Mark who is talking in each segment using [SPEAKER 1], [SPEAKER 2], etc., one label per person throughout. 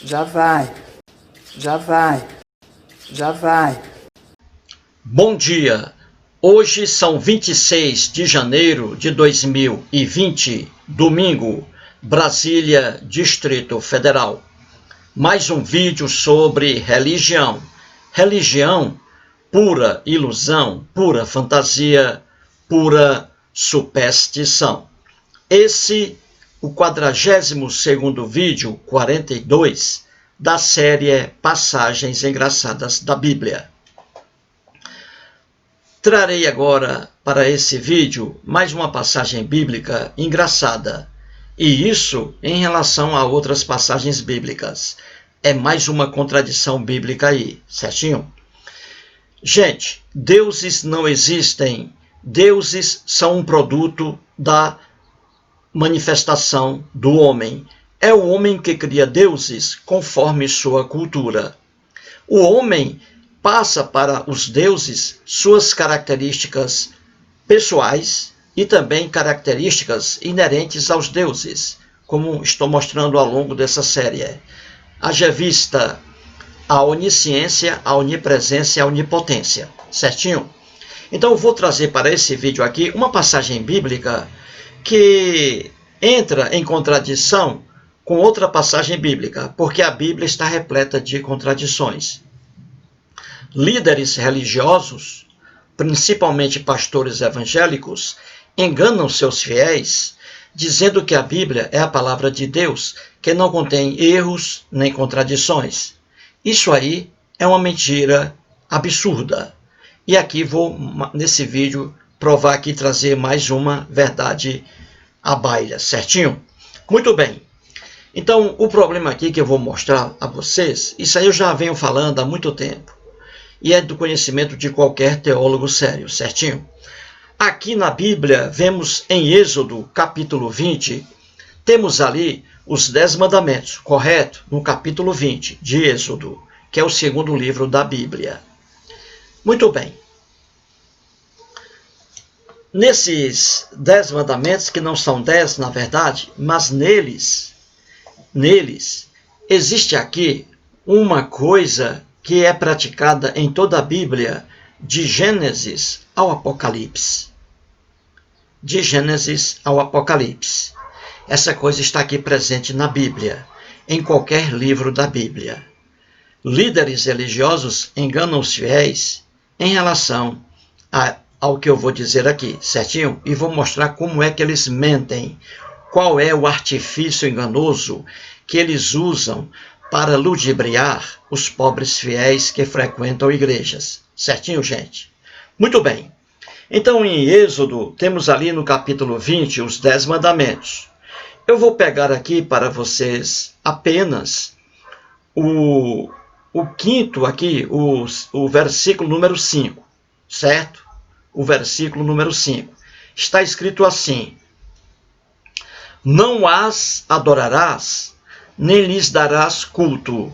[SPEAKER 1] Já vai, já vai, já vai.
[SPEAKER 2] Bom dia! Hoje são 26 de janeiro de 2020, domingo, Brasília, Distrito Federal. Mais um vídeo sobre religião. Religião, pura ilusão, pura fantasia, pura superstição. Esse, o 42º vídeo, 42, da série Passagens Engraçadas da Bíblia. Trarei agora para esse vídeo mais uma passagem bíblica engraçada. E isso em relação a outras passagens bíblicas. É mais uma contradição bíblica aí, certinho? Gente, deuses não existem. Deuses são um produto da manifestação do homem. É o homem que cria deuses conforme sua cultura. O homem passa para os deuses suas características pessoais e também características inerentes aos deuses, como estou mostrando ao longo dessa série. Haja vista a onisciência, a onipresença e a onipotência, certinho? Então eu vou trazer para esse vídeo aqui uma passagem bíblica que entra em contradição com outra passagem bíblica, porque a Bíblia está repleta de contradições. Líderes religiosos, principalmente pastores evangélicos, enganam seus fiéis, dizendo que a Bíblia é a palavra de Deus, que não contém erros nem contradições. Isso aí é uma mentira absurda. E aqui vou, nesse vídeo, provar aqui, trazer mais uma verdade à baila, certinho? Muito bem. Então, o problema aqui que eu vou mostrar a vocês, isso aí eu já venho falando há muito tempo. E é do conhecimento de qualquer teólogo sério, certinho? Aqui na Bíblia, vemos em Êxodo, capítulo 20, temos ali os 10 mandamentos, correto? No capítulo 20 de Êxodo, que é o segundo livro da Bíblia. Muito bem. Nesses 10 mandamentos, que não são 10 na verdade, mas neles, existe aqui uma coisa que é praticada em toda a Bíblia, de Gênesis ao Apocalipse. De Gênesis ao Apocalipse. Essa coisa está aqui presente na Bíblia, em qualquer livro da Bíblia. Líderes religiosos enganam os fiéis em relação ao que eu vou dizer aqui, certinho? E vou mostrar como é que eles mentem, qual é o artifício enganoso que eles usam para ludibriar os pobres fiéis que frequentam igrejas. Certinho, gente? Muito bem. Então, em Êxodo, temos ali no capítulo 20 os 10 mandamentos. Eu vou pegar aqui para vocês apenas o quinto aqui, o versículo número 5, certo? O versículo número 5. Está escrito assim: não as adorarás, nem lhes darás culto,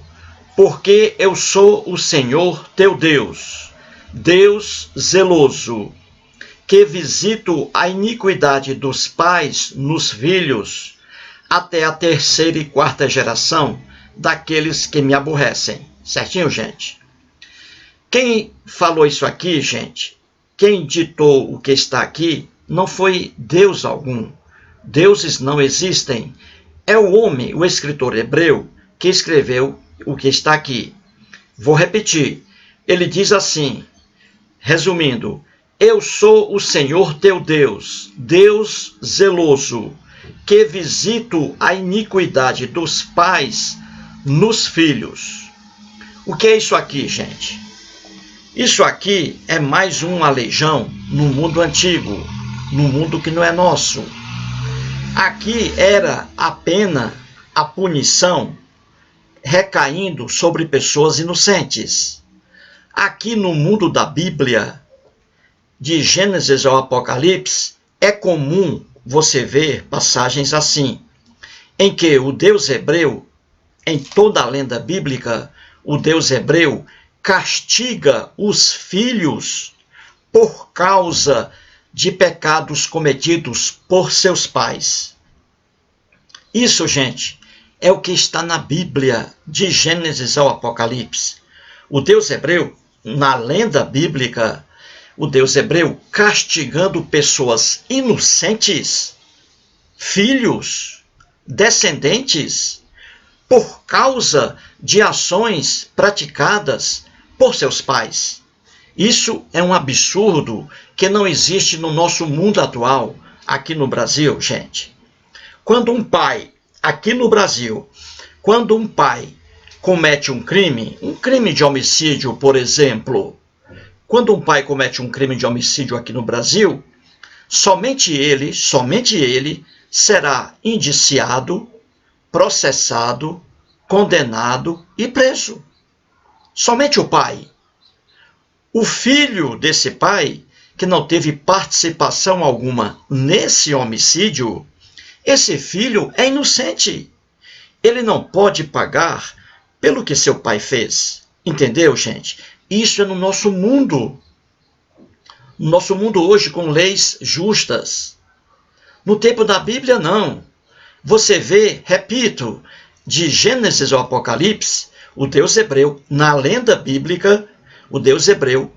[SPEAKER 2] porque eu sou o Senhor teu Deus, Deus zeloso, que visito a iniquidade dos pais nos filhos, até a 3ª e 4ª geração daqueles que me aborrecem. Certinho, gente? Quem falou isso aqui, gente, quem ditou o que está aqui, não foi Deus algum. Deuses não existem. É o homem, o escritor hebreu, que escreveu o que está aqui. Vou repetir. Ele diz assim, resumindo: eu sou o Senhor teu Deus, Deus zeloso, que visito a iniquidade dos pais nos filhos. O que é isso aqui, gente? Isso aqui é mais um aleijão no mundo antigo, no mundo que não é nosso. Aqui era a pena, a punição, recaindo sobre pessoas inocentes. Aqui no mundo da Bíblia, de Gênesis ao Apocalipse, é comum você ver passagens assim, em que o Deus hebreu, em toda a lenda bíblica, o Deus hebreu castiga os filhos por causa de pecados cometidos por seus pais. Isso, gente, é o que está na Bíblia, de Gênesis ao Apocalipse. O Deus hebreu, na lenda bíblica, o Deus hebreu castigando pessoas inocentes, filhos, descendentes, por causa de ações praticadas por seus pais. Isso é um absurdo que não existe no nosso mundo atual, aqui no Brasil, gente. Quando um pai, aqui no Brasil, quando um pai comete um crime de homicídio, por exemplo, quando um pai comete um crime de homicídio aqui no Brasil, somente ele será indiciado, processado, condenado e preso. Somente o pai. O filho desse pai, que não teve participação alguma nesse homicídio, esse filho é inocente. Ele não pode pagar pelo que seu pai fez. Entendeu, gente? Isso é no nosso mundo. No nosso mundo hoje, com leis justas. No tempo da Bíblia, não. Você vê, repito, de Gênesis ao Apocalipse, o Deus hebreu, na lenda bíblica, o Deus hebreu,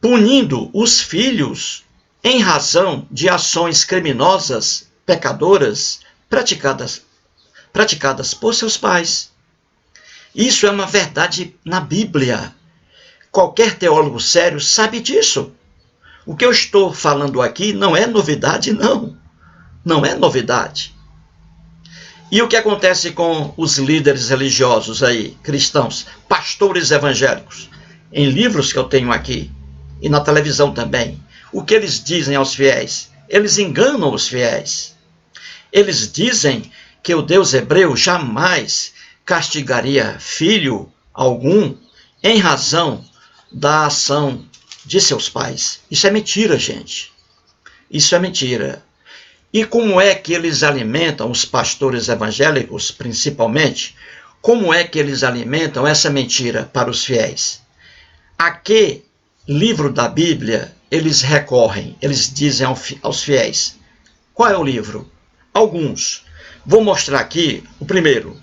[SPEAKER 2] punindo os filhos em razão de ações criminosas, pecadoras, praticadas por seus pais. Isso é uma verdade na Bíblia. Qualquer teólogo sério sabe disso. O que eu estou falando aqui não é novidade, não. Não é novidade. E o que acontece com os líderes religiosos aí, cristãos, pastores evangélicos? Em livros que eu tenho aqui, e na televisão também, o que eles dizem aos fiéis? Eles enganam os fiéis. Eles dizem que o Deus hebreu jamais castigaria filho algum em razão da ação de seus pais. Isso é mentira, gente. Isso é mentira. E como é que eles alimentam, os pastores evangélicos principalmente, como é que eles alimentam essa mentira para os fiéis? A que livro da Bíblia eles recorrem? Eles dizem aos fiéis. Qual é o livro? Alguns. Vou mostrar aqui o primeiro.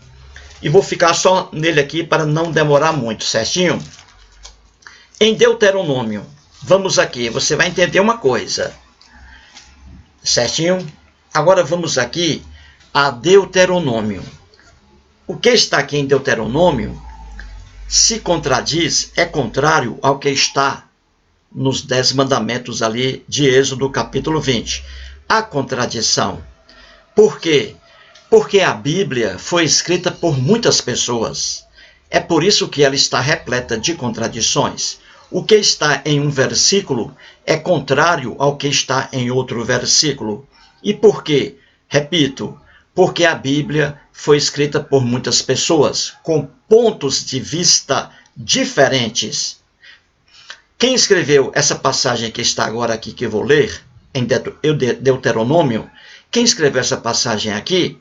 [SPEAKER 2] E vou ficar só nele aqui para não demorar muito, certinho? Em Deuteronômio. Vamos aqui, você vai entender uma coisa. Certinho? Agora vamos aqui a Deuteronômio. O que está aqui em Deuteronômio se contradiz, é contrário ao que está nos 10 mandamentos ali de Êxodo capítulo 20. Há contradição. Por quê? Porque a Bíblia foi escrita por muitas pessoas. É por isso que ela está repleta de contradições. O que está em um versículo é contrário ao que está em outro versículo. E por quê? Repito, porque a Bíblia foi escrita por muitas pessoas, com pontos de vista diferentes. Quem escreveu essa passagem que está agora aqui, que eu vou ler, em Deuteronômio, quem escreveu essa passagem aqui,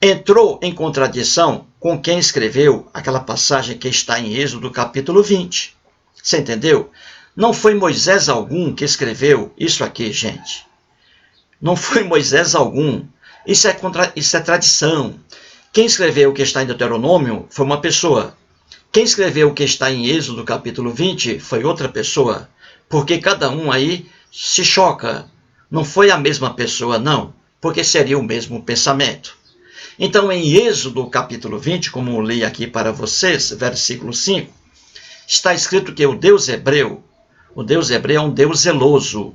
[SPEAKER 2] entrou em contradição com quem escreveu aquela passagem que está em Êxodo capítulo 20. Você entendeu? Não foi Moisés algum que escreveu isso aqui, gente. Não foi Moisés algum. Isso é tradição. Quem escreveu o que está em Deuteronômio foi uma pessoa. Quem escreveu o que está em Êxodo capítulo 20 foi outra pessoa. Porque cada um aí se choca. Não foi a mesma pessoa, não. Porque seria o mesmo pensamento. Então, em Êxodo capítulo 20, como eu li aqui para vocês, versículo 5, está escrito que o Deus hebreu é um Deus zeloso,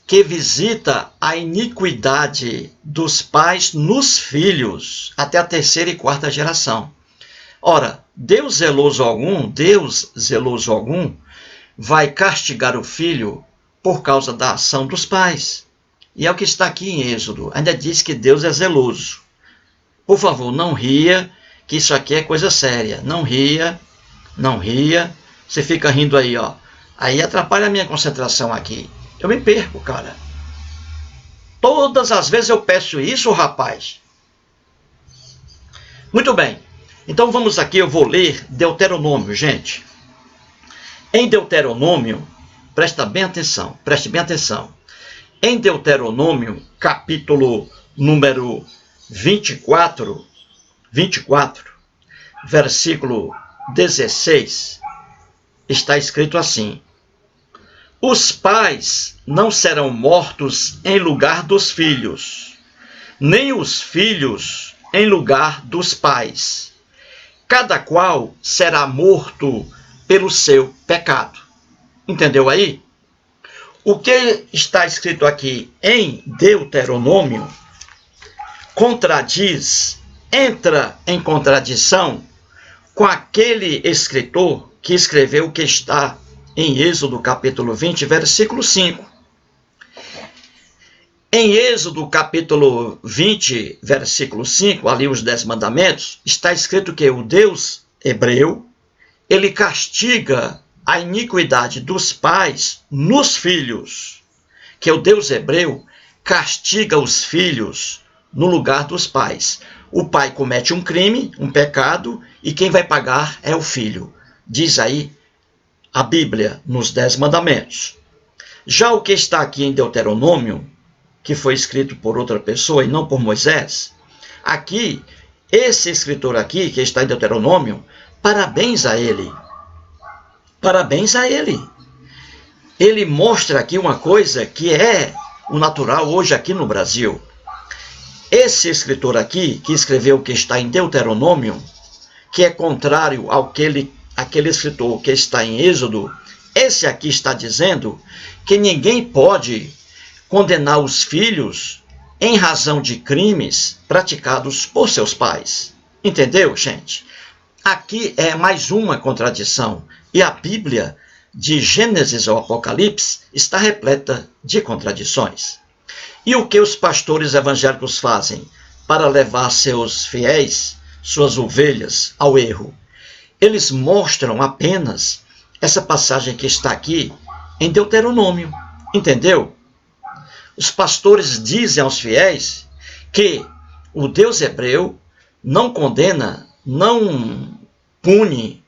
[SPEAKER 2] que visita a iniquidade dos pais nos filhos, até a 3ª e 4ª geração. Ora, Deus zeloso algum, vai castigar o filho por causa da ação dos pais. E é o que está aqui em Êxodo. Ainda diz que Deus é zeloso. Por favor, não ria, que isso aqui é coisa séria. Não ria. Você fica rindo aí, ó. Aí atrapalha a minha concentração aqui. Eu me perco, cara. Todas as vezes eu peço isso, rapaz. Muito bem. Então vamos aqui, eu vou ler Deuteronômio, gente. Em Deuteronômio, preste bem atenção. Em Deuteronômio, capítulo número 24, 24, versículo 16, está escrito assim: os pais não serão mortos em lugar dos filhos, nem os filhos em lugar dos pais. Cada qual será morto pelo seu pecado. Entendeu aí? O que está escrito aqui em Deuteronômio contradiz, entra em contradição com aquele escritor que escreveu o que está em Êxodo capítulo 20, versículo 5. Em Êxodo capítulo 20, versículo 5, ali os 10 mandamentos, está escrito que o Deus hebreu, ele castiga a iniquidade dos pais nos filhos, que o Deus hebreu castiga os filhos no lugar dos pais. O pai comete um crime, um pecado, e quem vai pagar é o filho. Diz aí a Bíblia nos 10 mandamentos. Já o que está aqui em Deuteronômio, que foi escrito por outra pessoa e não por Moisés, aqui, esse escritor aqui, que está em Deuteronômio, parabéns a ele. Parabéns a ele. Ele mostra aqui uma coisa que é o natural hoje aqui no Brasil. Esse escritor aqui, que escreveu o que está em Deuteronômio, que é contrário àquele escritor que está em Êxodo, esse aqui está dizendo que ninguém pode condenar os filhos em razão de crimes praticados por seus pais. Entendeu, gente? Aqui é mais uma contradição. E a Bíblia, de Gênesis ao Apocalipse, está repleta de contradições. E o que os pastores evangélicos fazem para levar seus fiéis, suas ovelhas, ao erro? Eles mostram apenas essa passagem que está aqui em Deuteronômio. Entendeu? Os pastores dizem aos fiéis que o Deus hebreu não condena, não pune,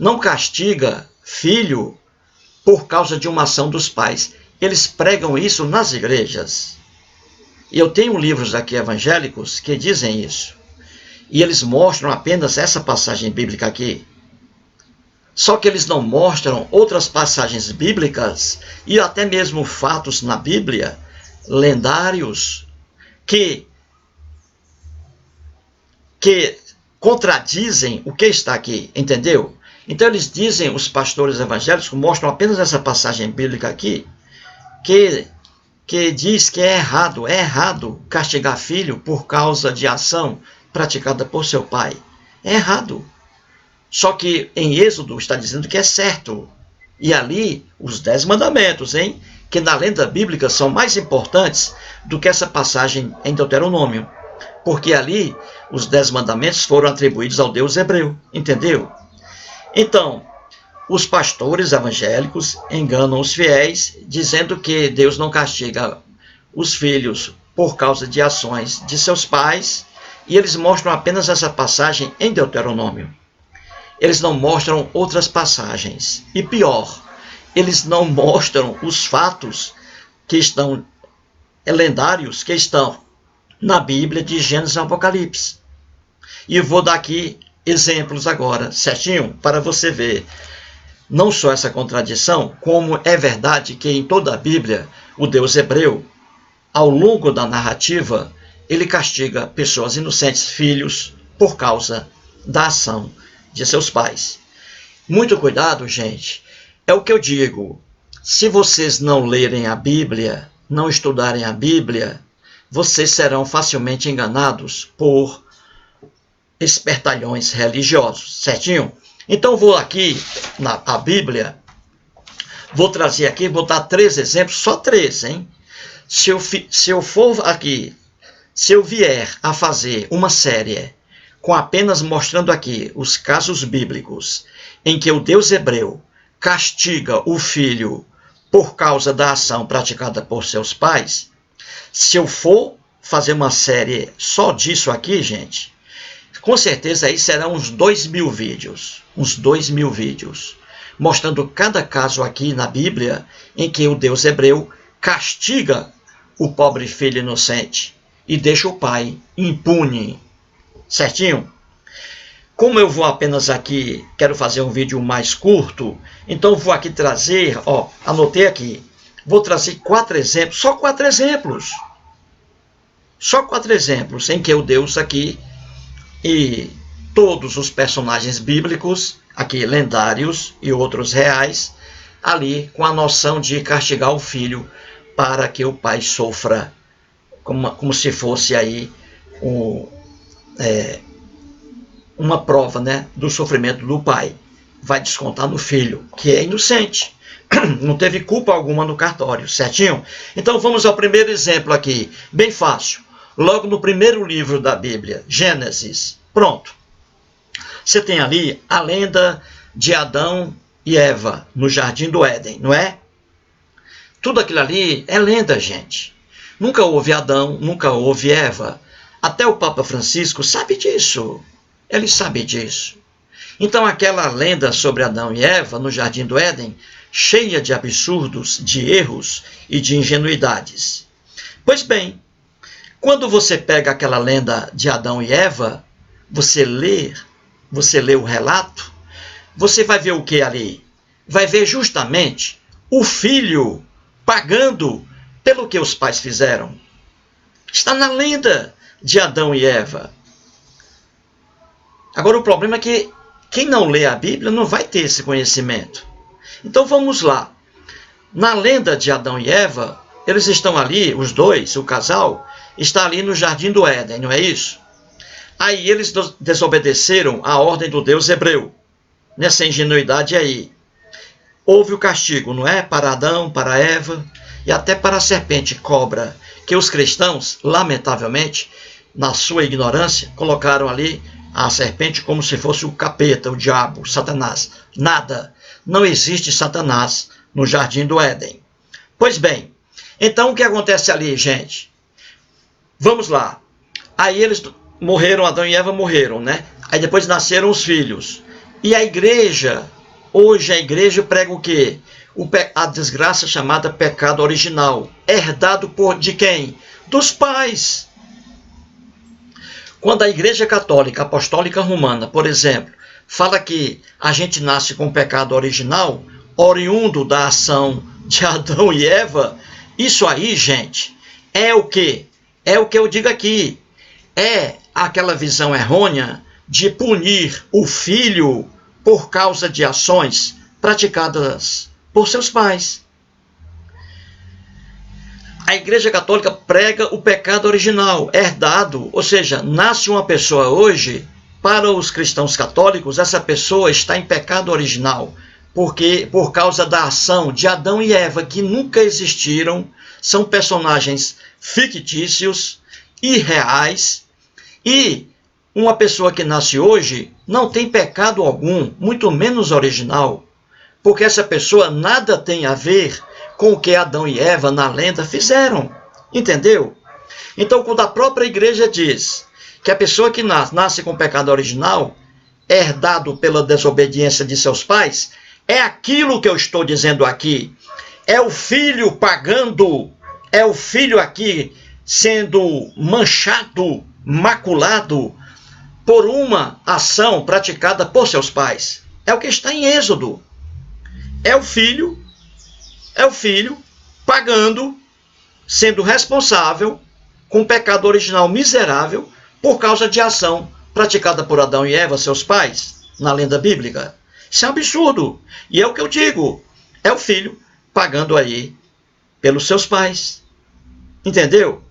[SPEAKER 2] não castiga filho por causa de uma ação dos pais. Eles pregam isso nas igrejas. E eu tenho livros aqui evangélicos que dizem isso. E eles mostram apenas essa passagem bíblica aqui. Só que eles não mostram outras passagens bíblicas e até mesmo fatos na Bíblia lendários que contradizem o que está aqui, entendeu? Então eles dizem, os pastores evangélicos mostram apenas essa passagem bíblica aqui, que diz que é errado castigar filho por causa de ação praticada por seu pai. É errado. Só que em Êxodo está dizendo que é certo. E ali, os 10 mandamentos, que na lenda bíblica são mais importantes do que essa passagem em Deuteronômio. Porque ali, os 10 mandamentos foram atribuídos ao Deus hebreu. Entendeu? Então, os pastores evangélicos enganam os fiéis, dizendo que Deus não castiga os filhos por causa de ações de seus pais, e eles mostram apenas essa passagem em Deuteronômio. Eles não mostram outras passagens. E pior, eles não mostram os fatos que estão lendários, que estão na Bíblia de Gênesis e Apocalipse. E eu vou dar aqui exemplos agora, certinho, para você ver não só essa contradição, como é verdade que em toda a Bíblia, o Deus hebreu, ao longo da narrativa, ele castiga pessoas inocentes, filhos, por causa da ação de seus pais. Muito cuidado, gente. É o que eu digo. Se vocês não lerem a Bíblia, não estudarem a Bíblia, vocês serão facilmente enganados por espertalhões religiosos, certinho? Então vou aqui na Bíblia, vou trazer aqui, vou dar 3 exemplos, só 3, Se eu for aqui, se eu vier a fazer uma série com apenas mostrando aqui os casos bíblicos em que o Deus hebreu castiga o filho por causa da ação praticada por seus pais, se eu for fazer uma série só disso aqui, gente, com certeza aí serão uns 2.000 vídeos, mostrando cada caso aqui na Bíblia em que o Deus hebreu castiga o pobre filho inocente e deixa o pai impune. Certinho? Como eu vou apenas aqui, quero fazer um vídeo mais curto, então vou aqui trazer, ó, anotei aqui, vou trazer 4 exemplos, só 4 exemplos. Só 4 exemplos em que o Deus aqui e todos os personagens bíblicos, aqui lendários e outros reais, ali com a noção de castigar o filho para que o pai sofra como se fosse aí uma prova, né, do sofrimento do pai. Vai descontar no filho, que é inocente. Não teve culpa alguma no cartório, certinho? Então vamos ao primeiro exemplo aqui, bem fácil. Logo no primeiro livro da Bíblia, Gênesis. Pronto. Você tem ali a lenda de Adão e Eva no Jardim do Éden, não é? Tudo aquilo ali é lenda, gente. Nunca houve Adão, nunca houve Eva. Até o Papa Francisco sabe disso. Ele sabe disso. Então aquela lenda sobre Adão e Eva no Jardim do Éden, cheia de absurdos, de erros e de ingenuidades. Pois bem, quando você pega aquela lenda de Adão e Eva, você lê o relato, você vai ver o que ali? Vai ver justamente o filho pagando pelo que os pais fizeram. Está na lenda de Adão e Eva. Agora o problema é que quem não lê a Bíblia não vai ter esse conhecimento. Então vamos lá. Na lenda de Adão e Eva, eles estão ali, os dois, o casal, está ali no Jardim do Éden, não é isso? Aí eles desobedeceram a ordem do Deus hebreu. Nessa ingenuidade aí. Houve o castigo, não é? Para Adão, para Eva e até para a serpente cobra, que os cristãos, lamentavelmente, na sua ignorância, colocaram ali a serpente como se fosse o capeta, o diabo, Satanás. Nada. Não existe Satanás no Jardim do Éden. Pois bem, então o que acontece ali, gente? Vamos lá. Aí eles morreram, Adão e Eva morreram, né? Aí depois nasceram os filhos. E a igreja, hoje a igreja prega o quê? A desgraça chamada pecado original. Herdado de quem? Dos pais. Quando a Igreja Católica Apostólica Romana, por exemplo, fala que a gente nasce com pecado original, oriundo da ação de Adão e Eva, isso aí, gente, é o quê? É o que eu digo aqui. É aquela visão errônea de punir o filho por causa de ações praticadas por seus pais. A Igreja Católica prega o pecado original, herdado, ou seja, nasce uma pessoa hoje, para os cristãos católicos, essa pessoa está em pecado original, porque por causa da ação de Adão e Eva, que nunca existiram, são personagens fictícios, irreais, e uma pessoa que nasce hoje não tem pecado algum, muito menos original, porque essa pessoa nada tem a ver com o que Adão e Eva na lenda fizeram, entendeu? Então, quando a própria igreja diz que a pessoa que nasce com pecado original, herdado pela desobediência de seus pais, é aquilo que eu estou dizendo aqui, é o filho pagando, é o filho aqui sendo manchado, maculado por uma ação praticada por seus pais. É o que está em Êxodo. É o filho pagando, sendo responsável com o pecado original miserável por causa de ação praticada por Adão e Eva, seus pais, na lenda bíblica. Isso é um absurdo. E é o que eu digo. É o filho pagando aí pelos seus pais. Entendeu?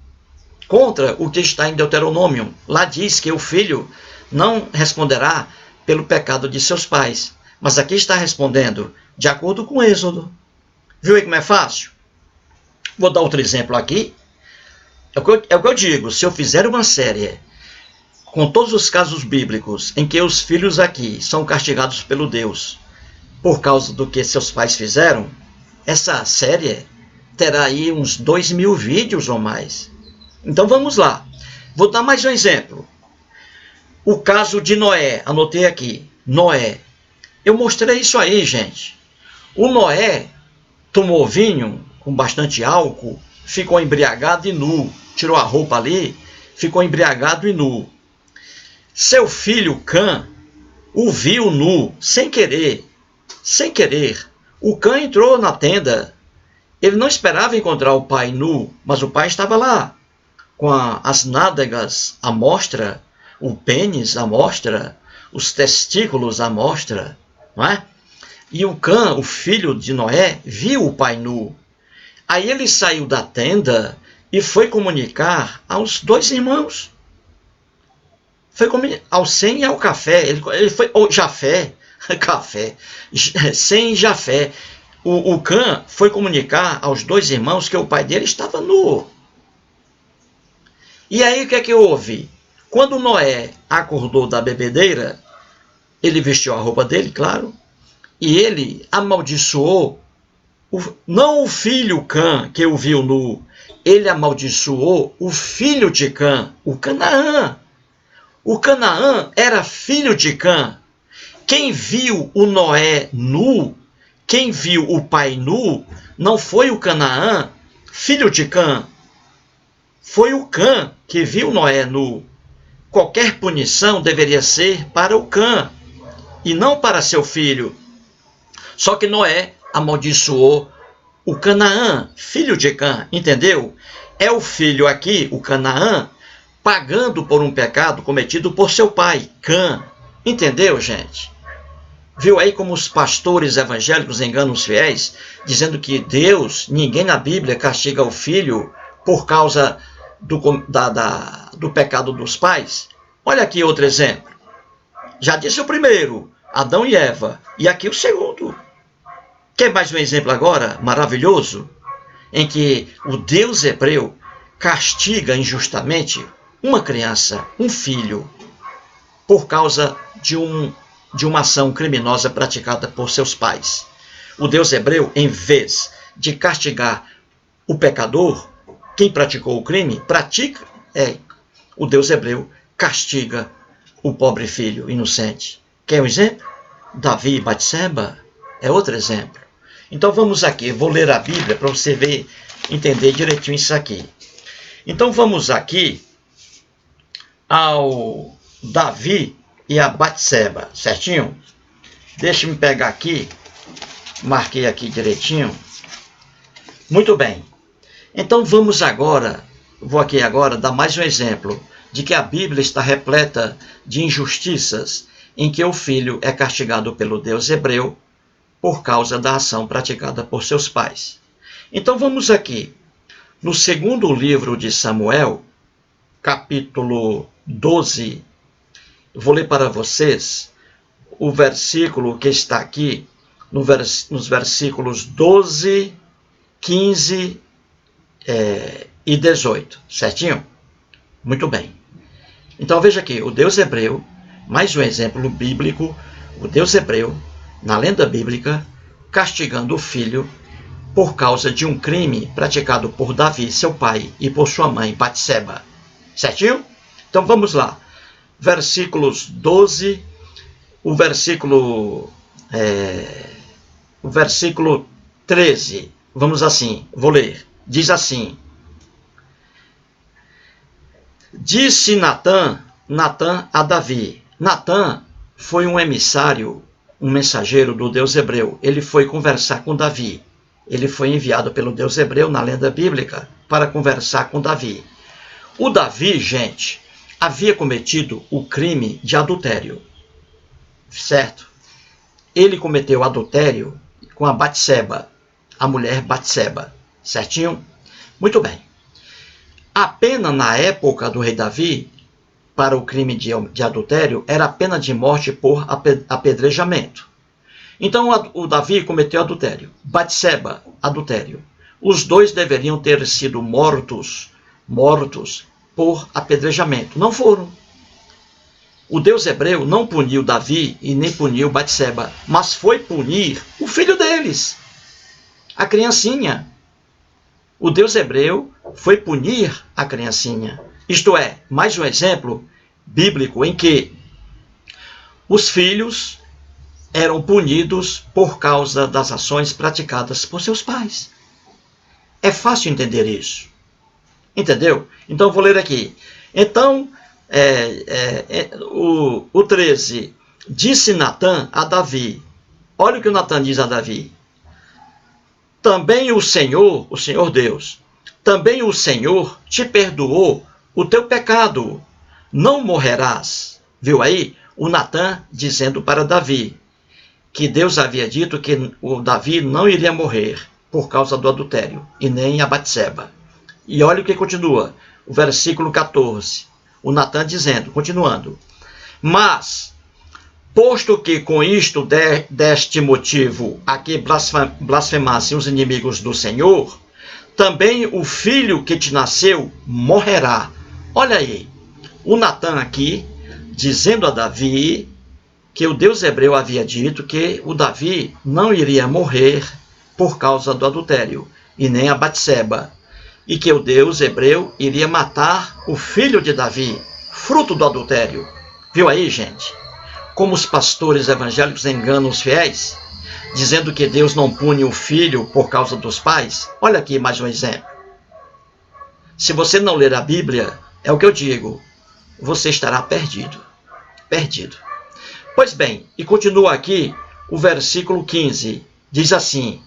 [SPEAKER 2] Contra o que está em Deuteronômio. Lá diz que o filho não responderá pelo pecado de seus pais. Mas aqui está respondendo de acordo com Êxodo. Viu aí como é fácil? Vou dar outro exemplo aqui. É o que eu digo. Se eu fizer uma série com todos os casos bíblicos em que os filhos aqui são castigados pelo Deus por causa do que seus pais fizeram, essa série terá aí uns 2.000 vídeos ou mais. Então vamos lá. Vou dar mais um exemplo. O caso de Noé. Anotei aqui. Noé. Eu mostrei isso aí, gente. O Noé tomou vinho com bastante álcool, ficou embriagado e nu. Tirou a roupa ali, ficou embriagado e nu. Seu filho Cã o viu nu, sem querer. Sem querer. O Cã entrou na tenda. Ele não esperava encontrar o pai nu, mas o pai estava lá, com as nádegas à mostra, o pênis à mostra, os testículos à mostra, não é? E o Cã, o filho de Noé, viu o pai nu. Aí ele saiu da tenda e foi comunicar aos dois irmãos. Foi ao Sem e ao Café. Ele foi ao Jafé, Café, Sem e Jafé. O Cã foi comunicar aos dois irmãos que o pai dele estava nu. E aí o que é que houve? Quando Noé acordou da bebedeira, ele vestiu a roupa dele, claro, e ele amaldiçoou, não o filho Cã, que o viu nu, ele amaldiçoou o filho de Cã, o Canaã. O Canaã era filho de Cã. Quem viu o Noé nu, quem viu o pai nu, não foi o Canaã, filho de Cã. Foi o Cã que viu Noé nu. Qualquer punição deveria ser para o Cã e não para seu filho. Só que Noé amaldiçoou o Canaã, filho de Cã, entendeu? É o filho aqui, o Canaã, pagando por um pecado cometido por seu pai, Cã. Entendeu, gente? Viu aí como os pastores evangélicos enganam os fiéis, dizendo que Deus, ninguém na Bíblia castiga o filho por causa do pecado dos pais? Olha aqui outro exemplo. Já disse o primeiro, Adão e Eva, e aqui o segundo. Quer mais um exemplo agora, maravilhoso, em que o Deus hebreu castiga injustamente uma criança, um filho, por causa de uma ação criminosa praticada por seus pais. O Deus hebreu, em vez de castigar o pecador, quem praticou o crime, o Deus hebreu castiga o pobre filho inocente. Quer um exemplo? Davi e Batseba é outro exemplo. Então vamos aqui, vou ler a Bíblia para você ver, entender direitinho isso aqui. Então vamos aqui ao Davi e a Batseba, certinho? Deixa-me pegar aqui, marquei aqui direitinho. Muito bem. Então vamos agora, vou aqui agora dar mais um exemplo de que a Bíblia está repleta de injustiças em que o filho é castigado pelo Deus hebreu por causa da ação praticada por seus pais. Então vamos aqui, no segundo livro de Samuel, capítulo 12, vou ler para vocês o versículo que está aqui, nos versículos 12, 15 e 18, certinho? Muito bem. Então veja aqui, o Deus hebreu, mais um exemplo bíblico, o Deus hebreu, na lenda bíblica, castigando o filho por causa de um crime praticado por Davi, seu pai, e por sua mãe, Batseba. Certinho? Então vamos lá. Versículos 12, o versículo 13. Vamos assim, vou ler. Diz assim: disse Natã a Davi. Natã foi um emissário, um mensageiro do Deus hebreu. Ele foi conversar com Davi. Ele foi enviado pelo Deus hebreu na lenda bíblica para conversar com Davi. O Davi, gente, havia cometido o crime de adultério, certo? Ele cometeu adultério com a Batseba, a mulher Batseba, certinho? Muito bem. A pena na época do rei Davi para o crime de adultério era a pena de morte por apedrejamento. Então o Davi cometeu adultério, Batseba, adultério. Os dois deveriam ter sido mortos por apedrejamento. Não foram. O Deus hebreu não puniu Davi e nem puniu Batseba, mas foi punir o filho deles, a criancinha. O Deus hebreu foi punir a criancinha. Isto é, mais um exemplo bíblico em que os filhos eram punidos por causa das ações praticadas por seus pais. É fácil entender isso. Entendeu? Então, vou ler aqui. Então, o 13, disse Natã a Davi, olha o que o Natã diz a Davi, também o Senhor Deus, também o Senhor te perdoou o teu pecado, não morrerás. Viu aí? O Natã dizendo para Davi que Deus havia dito que o Davi não iria morrer por causa do adultério, e nem a Batseba. E olha o que continua, o versículo 14, o Natã dizendo, continuando, mas, posto que com isto deste motivo a que blasfemassem os inimigos do Senhor, também o filho que te nasceu morrerá. Olha aí, o Natã aqui, dizendo a Davi que o Deus hebreu havia dito que o Davi não iria morrer por causa do adultério, e nem a Batseba, e que o Deus hebreu iria matar o filho de Davi, fruto do adultério. Viu aí, gente? Como os pastores evangélicos enganam os fiéis, dizendo que Deus não pune o filho por causa dos pais. Olha aqui mais um exemplo. Se você não ler a Bíblia, é o que eu digo, você estará perdido. Perdido. Pois bem, e continua aqui o versículo 15, diz assim,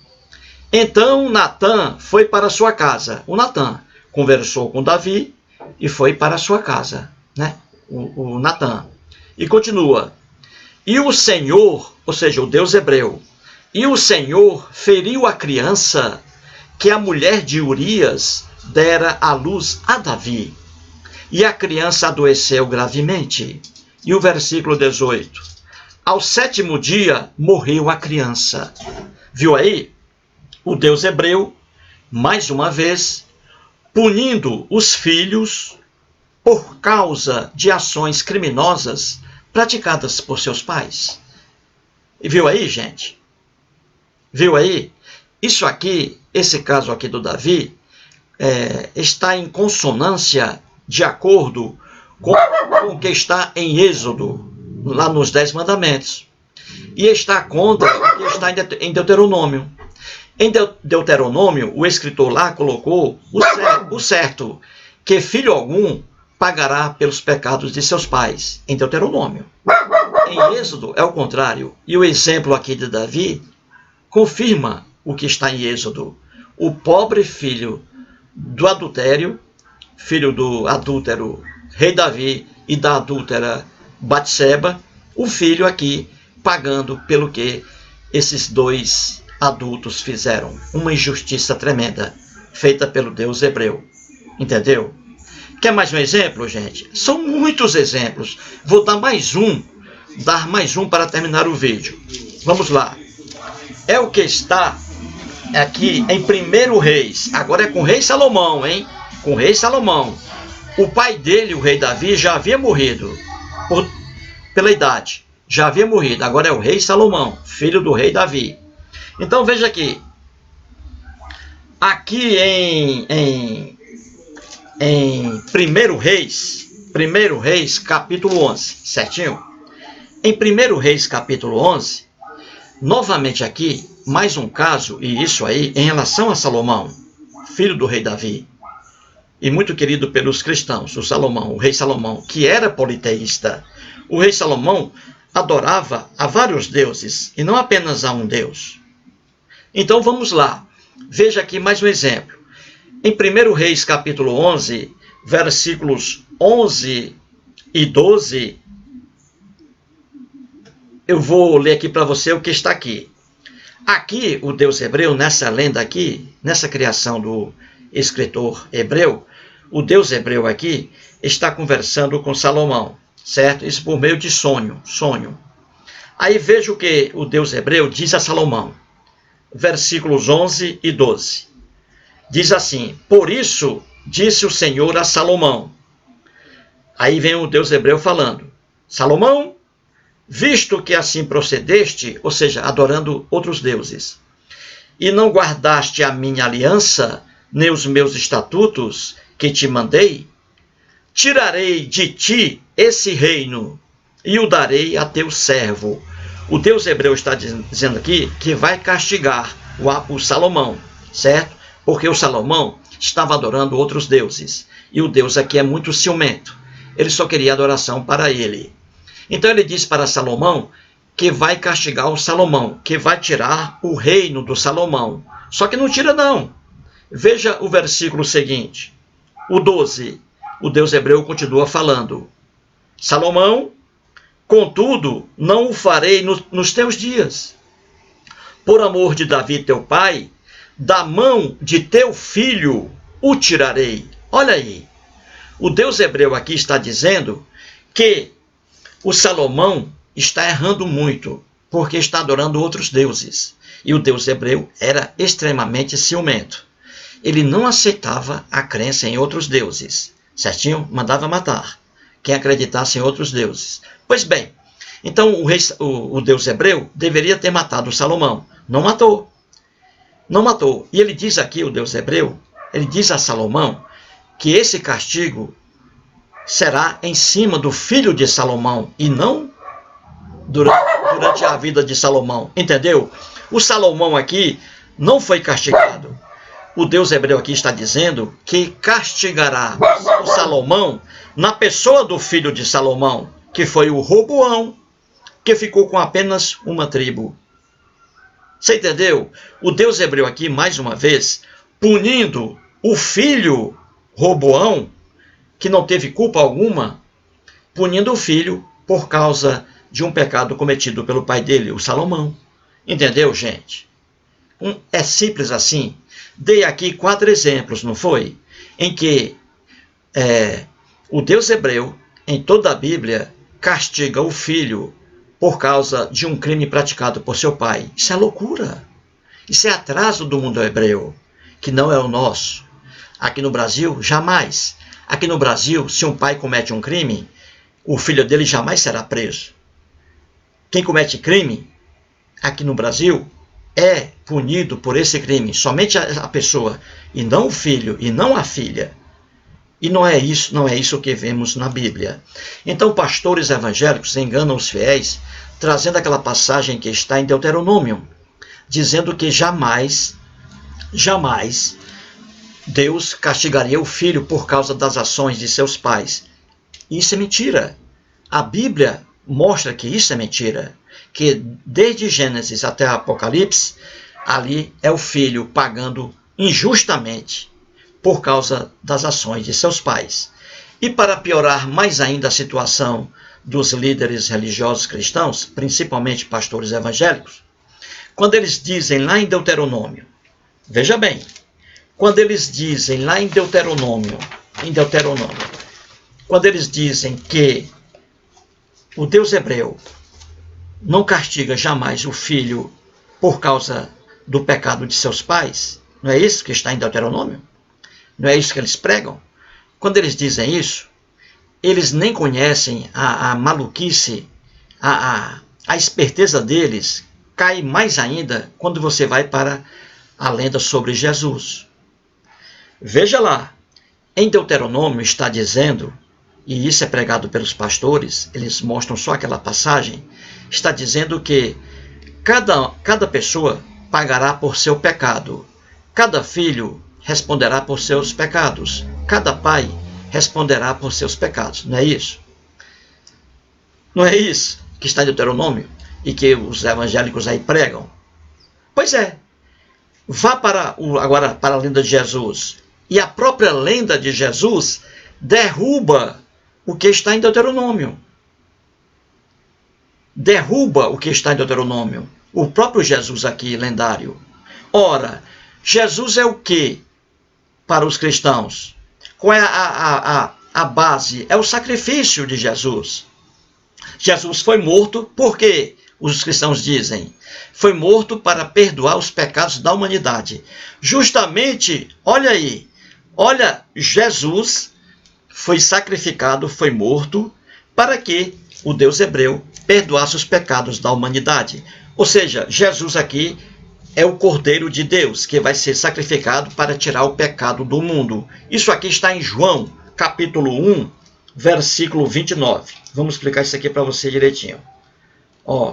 [SPEAKER 2] então Natã foi para sua casa. O Natã conversou com Davi e foi para sua casa, né? O Natã. E continua, e o Senhor, ou seja, o Deus hebreu, e o Senhor feriu a criança que a mulher de Urias dera à luz a Davi. E a criança adoeceu gravemente. E o versículo 18. Ao 7º dia morreu a criança. Viu aí? O Deus hebreu, mais uma vez, punindo os filhos por causa de ações criminosas praticadas por seus pais. E viu aí, gente? Viu aí? Isso aqui, esse caso aqui do Davi, está em consonância, de acordo com o que está em Êxodo, lá nos 10 mandamentos. E está contra o que está em Deuteronômio. Em Deuteronômio, o escritor lá colocou o certo, que filho algum pagará pelos pecados de seus pais, em Deuteronômio. Em Êxodo é o contrário. E o exemplo aqui de Davi confirma o que está em Êxodo. O pobre filho do adultério, filho do adúltero rei Davi e da adúltera Batseba, o filho aqui pagando pelo que esses dois adultos fizeram. Uma injustiça tremenda feita pelo Deus hebreu. Entendeu? Quer mais um exemplo, gente? São muitos exemplos. Vou dar mais um para terminar o vídeo. Vamos lá. É o que está aqui em 1 Reis. Agora é com o rei Salomão, hein? Com o rei Salomão. O pai dele, o rei Davi, já havia morrido pela idade. Já havia morrido. Agora é o rei Salomão, filho do rei Davi. Então veja aqui. Aqui em 1 Reis, capítulo 11, certinho? Em 1 Reis, capítulo 11, novamente aqui, mais um caso, e isso aí, em relação a Salomão, filho do rei Davi, e muito querido pelos cristãos, o rei Salomão, que era politeísta. O rei Salomão adorava a vários deuses, e não apenas a um Deus. Então vamos lá, veja aqui mais um exemplo. Em 1 Reis, capítulo 11, versículos 11 e 12, eu vou ler aqui para você o que está aqui. Aqui, o Deus hebreu, nessa lenda aqui, nessa criação do escritor hebreu, o Deus hebreu aqui está conversando com Salomão, certo? Isso por meio de sonho. Aí veja o que o Deus hebreu diz a Salomão, versículos 11 e 12. Diz assim, por isso disse o Senhor a Salomão. Aí vem o Deus hebreu falando, Salomão, visto que assim procedeste, ou seja, adorando outros deuses, e não guardaste a minha aliança, nem os meus estatutos que te mandei, tirarei de ti esse reino e o darei a teu servo. O Deus hebreu está dizendo aqui que vai castigar o Salomão, certo? Porque o Salomão estava adorando outros deuses. E o Deus aqui é muito ciumento. ele só queria adoração para ele. Então ele diz para Salomão que vai castigar o Salomão, que vai tirar o reino do Salomão. Só que não tira não. Veja o versículo seguinte, o 12. O Deus hebreu continua falando. Salomão, contudo, não o farei nos teus dias. Por amor de Davi teu pai, da mão de teu filho o tirarei. Olha aí, o Deus hebreu aqui está dizendo que o Salomão está errando muito, porque está adorando outros deuses. E o Deus hebreu era extremamente ciumento. Ele não aceitava a crença em outros deuses, certinho? Mandava matar quem acreditasse em outros deuses. Pois bem, então o Deus hebreu deveria ter matado o Salomão. Não matou. Não matou. E ele diz aqui, o Deus hebreu, ele diz a Salomão que esse castigo será em cima do filho de Salomão e não durante a vida de Salomão. Entendeu? O Salomão aqui não foi castigado. O Deus hebreu aqui está dizendo que castigará o Salomão na pessoa do filho de Salomão, que foi o Roboão, que ficou com apenas uma tribo. Você entendeu? O Deus hebreu aqui, mais uma vez, punindo o filho Roboão, que não teve culpa alguma, punindo o filho por causa de um pecado cometido pelo pai dele, o Salomão. Entendeu, gente? É simples assim. Dei aqui 4 exemplos, não foi? Em que o Deus hebreu, em toda a Bíblia, castiga o filho por causa de um crime praticado por seu pai. Isso é loucura. Isso é atraso do mundo hebreu, que não é o nosso. Aqui no Brasil, jamais. Aqui no Brasil, se um pai comete um crime, o filho dele jamais será preso. Quem comete crime, aqui no Brasil, é punido por esse crime. Somente a pessoa, e não o filho, e não a filha. E não é isso que vemos na Bíblia. Então, pastores evangélicos enganam os fiéis, trazendo aquela passagem que está em Deuteronômio, dizendo que jamais Deus castigaria o filho por causa das ações de seus pais. Isso é mentira. A Bíblia mostra que isso é mentira. Que desde Gênesis até Apocalipse, ali é o filho pagando injustamente por causa das ações de seus pais. E para piorar mais ainda a situação dos líderes religiosos cristãos, principalmente pastores evangélicos, quando eles dizem lá em Deuteronômio, veja bem, quando eles dizem lá em Deuteronômio, quando eles dizem que o Deus hebreu não castiga jamais o filho por causa do pecado de seus pais, não é isso que está em Deuteronômio? Não é isso que eles pregam? Quando eles dizem isso, eles nem conhecem a maluquice, a esperteza deles cai mais ainda quando você vai para a lenda sobre Jesus. Veja lá, em Deuteronômio está dizendo, e isso é pregado pelos pastores, eles mostram só aquela passagem, está dizendo que cada pessoa pagará por seu pecado, cada filho responderá por seus pecados, cada pai responderá por seus pecados, não é isso? Não é isso que está em Deuteronômio e que os evangélicos aí pregam? Pois é, vá agora para a lenda de Jesus, e a própria lenda de Jesus derruba o que está em Deuteronômio. Derruba o que está em Deuteronômio. O próprio Jesus aqui, lendário. Ora, Jesus é o que para os cristãos? Qual é a base? É o sacrifício de Jesus. Jesus foi morto porque, os cristãos dizem, foi morto para perdoar os pecados da humanidade. Justamente, olha aí, olha, Jesus foi sacrificado, foi morto, para que o Deus hebreu perdoasse os pecados da humanidade. Ou seja, Jesus aqui é o Cordeiro de Deus, que vai ser sacrificado para tirar o pecado do mundo. Isso aqui está em João, capítulo 1, versículo 29. Vamos explicar isso aqui para você direitinho.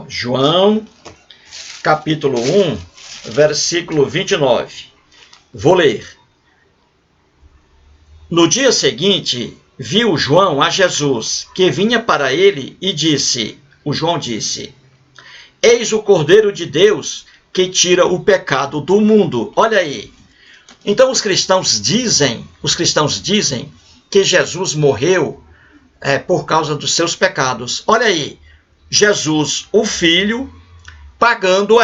[SPEAKER 2] João, capítulo 1, versículo 29. Vou ler. No dia seguinte, viu João a Jesus, que vinha para ele, e disse, o João disse, eis o Cordeiro de Deus que tira o pecado do mundo. Olha aí. Então os cristãos dizem que Jesus morreu por causa dos seus pecados. Olha aí, Jesus, o Filho, pagando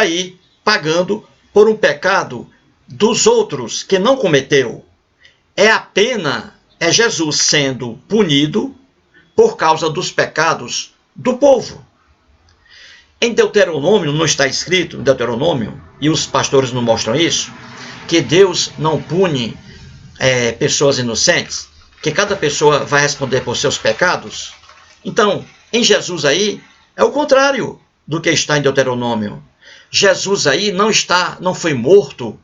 [SPEAKER 2] por um pecado dos outros que não cometeu. É Jesus sendo punido por causa dos pecados do povo. Em Deuteronômio, não está escrito, em Deuteronômio, e os pastores não mostram isso, que Deus não pune pessoas inocentes, que cada pessoa vai responder por seus pecados. Então, em Jesus aí, é o contrário do que está em Deuteronômio. Jesus aí não foi morto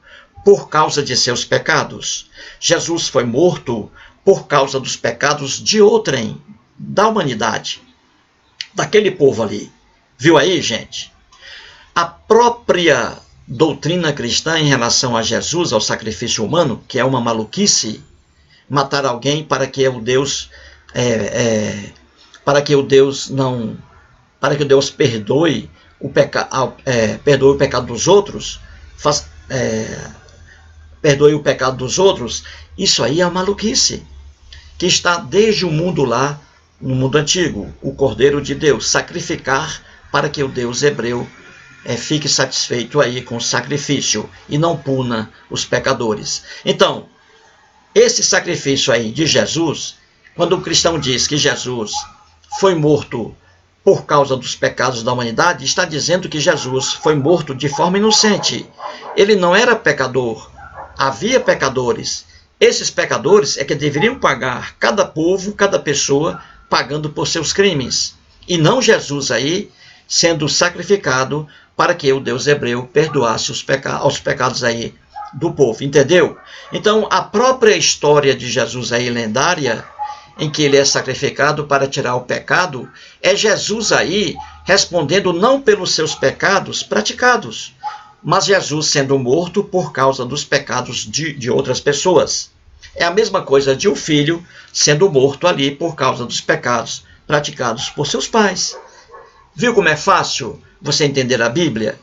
[SPEAKER 2] por causa de seus pecados. Jesus foi morto por causa dos pecados de outrem, da humanidade, daquele povo ali. Viu aí, gente? A própria doutrina cristã em relação a Jesus, ao sacrifício humano, que é uma maluquice, matar alguém para que o Deus perdoe o pecado dos outros, perdoe o pecado dos outros. Isso aí é uma maluquice que está desde o mundo lá, no mundo antigo, o Cordeiro de Deus, sacrificar para que o Deus hebreu fique satisfeito aí com o sacrifício e não puna os pecadores. Então, esse sacrifício aí de Jesus, quando o cristão diz que Jesus foi morto por causa dos pecados da humanidade, está dizendo que Jesus foi morto de forma inocente. Ele não era pecador, havia pecadores. Esses pecadores é que deveriam pagar, cada povo, cada pessoa, pagando por seus crimes. E não Jesus aí, sendo sacrificado para que o Deus hebreu perdoasse os pecados aí do povo, entendeu? Então, a própria história de Jesus aí, lendária, em que ele é sacrificado para tirar o pecado, é Jesus aí respondendo não pelos seus pecados praticados, mas Jesus sendo morto por causa dos pecados de outras pessoas. É a mesma coisa de um filho sendo morto ali por causa dos pecados praticados por seus pais. Viu como é fácil você entender a Bíblia?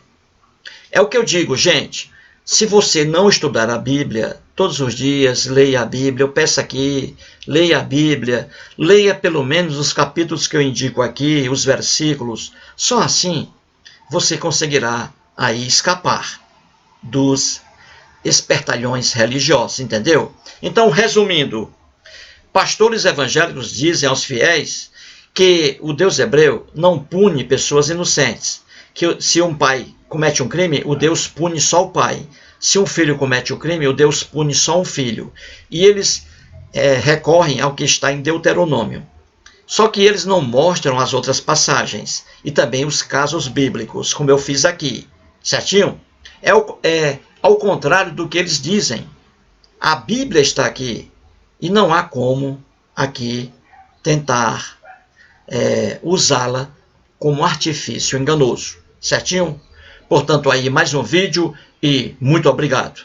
[SPEAKER 2] É o que eu digo, gente. Se você não estudar a Bíblia, todos os dias, leia a Bíblia. Eu peço aqui, leia a Bíblia. Leia pelo menos os capítulos que eu indico aqui, os versículos. Só assim você conseguirá aí escapar dos espertalhões religiosos, entendeu? Então, resumindo, pastores evangélicos dizem aos fiéis que o Deus hebreu não pune pessoas inocentes, que se um pai comete um crime, o Deus pune só o pai. Se um filho comete o crime, o Deus pune só um filho. E eles recorrem ao que está em Deuteronômio. Só que eles não mostram as outras passagens e também os casos bíblicos, como eu fiz aqui. Certinho? Ao contrário do que eles dizem. A Bíblia está aqui e não há como aqui tentar usá-la como artifício enganoso. Certinho? Portanto, aí mais um vídeo e muito obrigado.